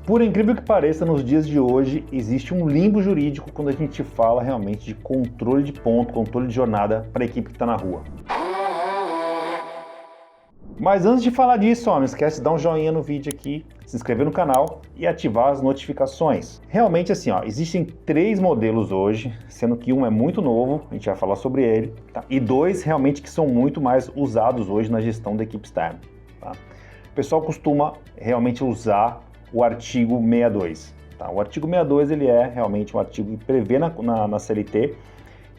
Por incrível que pareça, nos dias de hoje existe um limbo jurídico quando a gente fala realmente de controle de ponto, controle de jornada para a equipe que está na rua. Mas antes de falar disso, não esquece de dar um joinha no vídeo aqui, se inscrever no canal e ativar as notificações. Realmente assim, existem 3 modelos hoje, sendo que um é muito novo, a gente vai falar sobre ele, tá? E 2 realmente que são muito mais usados hoje na gestão da equipe externa. Tá? O pessoal costuma realmente usar o artigo 62. Tá? O artigo 62 ele é realmente um artigo que prevê na CLT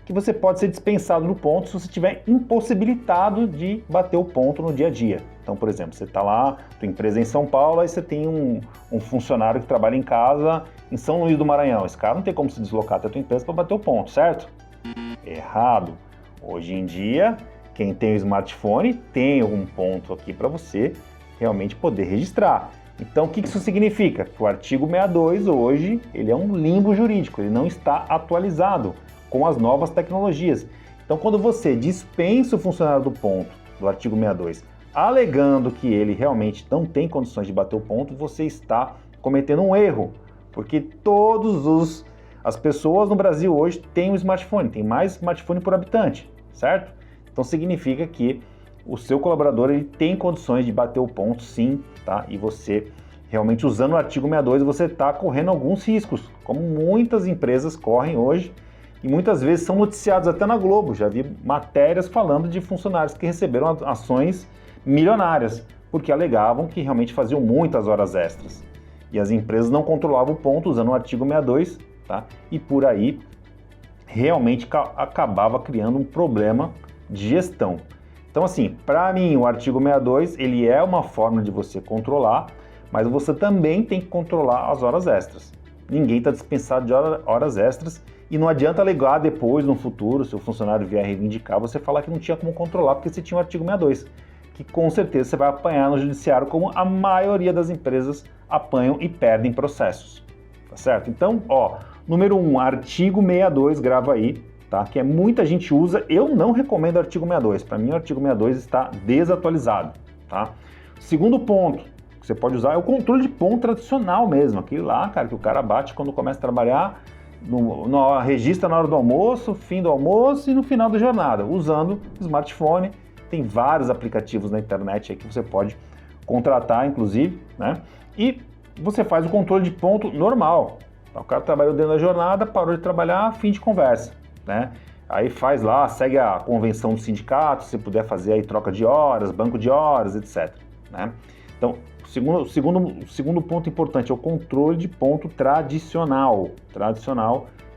que você pode ser dispensado no ponto se você estiver impossibilitado de bater o ponto no dia a dia. Então, por exemplo, você está lá, tua empresa é em São Paulo, aí você tem um funcionário que trabalha em casa em São Luís do Maranhão. Esse cara não tem como se deslocar até a tua empresa para bater o ponto, certo? Errado. Hoje em dia, quem tem o smartphone tem algum ponto aqui para você realmente poder registrar. Então, o que isso significa? Que o artigo 62 hoje ele é um limbo jurídico, ele não está atualizado com as novas tecnologias. Então, quando você dispensa o funcionário do ponto, do artigo 62, alegando que ele realmente não tem condições de bater o ponto, você está cometendo um erro, porque as pessoas no Brasil hoje têm um smartphone, tem mais smartphone por habitante, certo? Então, significa que o seu colaborador ele tem condições de bater o ponto, sim, tá? E você realmente usando o artigo 62, você está correndo alguns riscos, como muitas empresas correm hoje, e muitas vezes são noticiados até na Globo. Já vi matérias falando de funcionários que receberam ações milionárias, porque alegavam que realmente faziam muitas horas extras. E as empresas não controlavam o ponto usando o artigo 62, tá? E por aí realmente acabava criando um problema de gestão. Então assim, para mim o artigo 62 ele é uma forma de você controlar, mas você também tem que controlar as horas extras. Ninguém está dispensado de horas extras. E não adianta alegar depois, no futuro, se o funcionário vier reivindicar, você falar que não tinha como controlar porque você tinha o artigo 62, que com certeza você vai apanhar no judiciário, como a maioria das empresas apanham e perdem processos, tá certo? Então, número 1, artigo 62, grava aí, tá? Que muita gente usa, eu não recomendo o artigo 62, para mim o artigo 62 está desatualizado, tá? Segundo ponto que você pode usar é o controle de ponto tradicional mesmo, aquele lá, cara, que o cara bate quando começa a trabalhar, registra na hora do almoço, fim do almoço e no final da jornada, usando smartphone. Tem vários aplicativos na internet aí que você pode contratar, inclusive, né? E você faz o controle de ponto normal. O cara trabalhou dentro da jornada, parou de trabalhar, fim de conversa, né? Aí faz lá, segue a convenção do sindicato, se puder fazer aí troca de horas, banco de horas, etc, né? Então, o segundo ponto importante é o controle de ponto tradicional,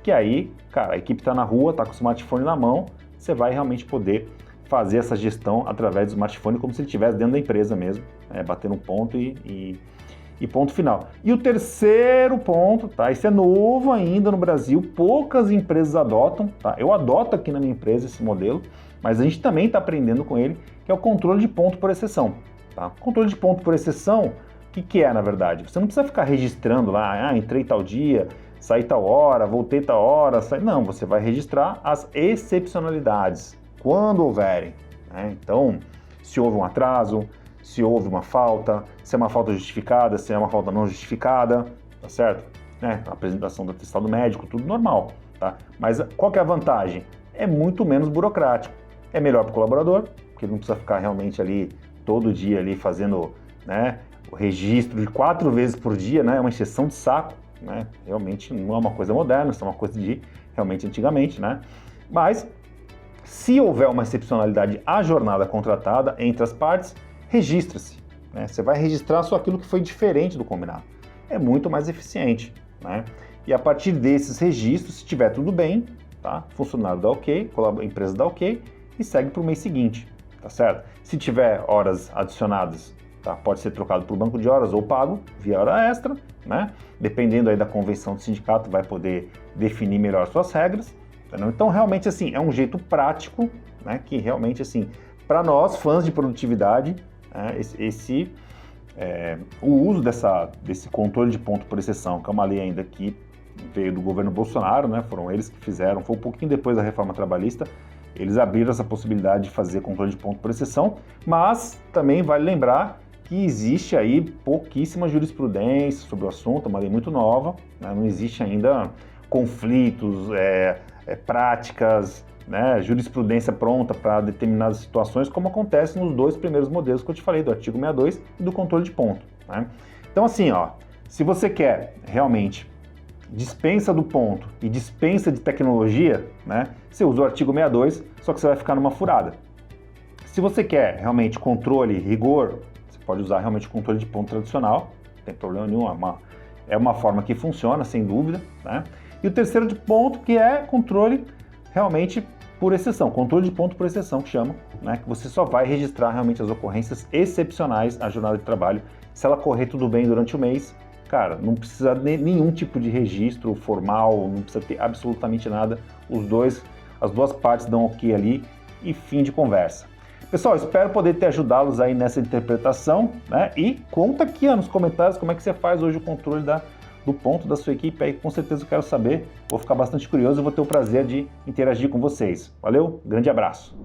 que aí, cara, a equipe está na rua, está com o smartphone na mão, você vai realmente poder fazer essa gestão através do smartphone como se ele estivesse dentro da empresa mesmo, batendo um ponto e ponto final. E o terceiro ponto, tá? Esse é novo ainda no Brasil, poucas empresas adotam, tá? Eu adoto aqui na minha empresa esse modelo, mas a gente também está aprendendo com ele, que é o controle de ponto por exceção. Tá? Controle de ponto por exceção, o que é na verdade? Você não precisa ficar registrando lá, entrei tal dia, saí tal hora, voltei tal hora, não, você vai registrar as excepcionalidades, quando houverem, né? Então, se houve um atraso, se houve uma falta, se é uma falta justificada, se é uma falta não justificada, tá certo? A apresentação do atestado médico, tudo normal, tá? Mas qual que é a vantagem? É muito menos burocrático, é melhor para o colaborador, porque ele não precisa ficar realmente ali todo dia ali fazendo, né, o registro de 4 vezes por dia, né, é uma encheção de saco, né, realmente não é uma coisa moderna, isso é uma coisa de realmente antigamente, né, mas se houver uma excepcionalidade à jornada contratada entre as partes, registra-se, né, você vai registrar só aquilo que foi diferente do combinado, é muito mais eficiente, né, e a partir desses registros, se tiver tudo bem, tá, funcionário dá ok, a empresa dá ok e segue para o mês seguinte. Tá certo? Se tiver horas adicionadas, tá? Pode ser trocado por banco de horas ou pago via hora extra, né? Dependendo aí da convenção do sindicato, vai poder definir melhor suas regras. Entendeu? Então, realmente, assim, é um jeito prático, né? Que realmente, assim, para nós, fãs de produtividade, né? O uso desse controle de ponto por exceção, que é uma lei ainda que veio do governo Bolsonaro, né? Foram eles que fizeram, foi um pouquinho depois da reforma trabalhista, eles abriram essa possibilidade de fazer controle de ponto por exceção, mas também vale lembrar que existe aí pouquíssima jurisprudência sobre o assunto, é uma lei muito nova, né? Não existe ainda conflitos, práticas, né, jurisprudência pronta para determinadas situações, como acontece nos dois primeiros modelos que eu te falei, do artigo 62 e do controle de ponto, né? Então assim, ó, se você quer realmente dispensa do ponto e dispensa de tecnologia, né, você usa o artigo 62, só que você vai ficar numa furada. Se você quer realmente controle, rigor, você pode usar realmente o controle de ponto tradicional, não tem problema nenhum, é uma forma que funciona, sem dúvida, né? E o terceiro de ponto, que é controle realmente por exceção, controle de ponto por exceção, que chama, né? Que você só vai registrar realmente as ocorrências excepcionais na jornada de trabalho. Se ela correr tudo bem durante o mês, cara, não precisa de nenhum tipo de registro formal, não precisa ter absolutamente nada. As duas partes dão ok ali e fim de conversa. Pessoal, espero poder ter ajudá-los aí nessa interpretação, né? E conta aqui nos comentários como é que você faz hoje o controle do ponto da sua equipe aí, com certeza eu quero saber, vou ficar bastante curioso e vou ter o prazer de interagir com vocês. Valeu, grande abraço!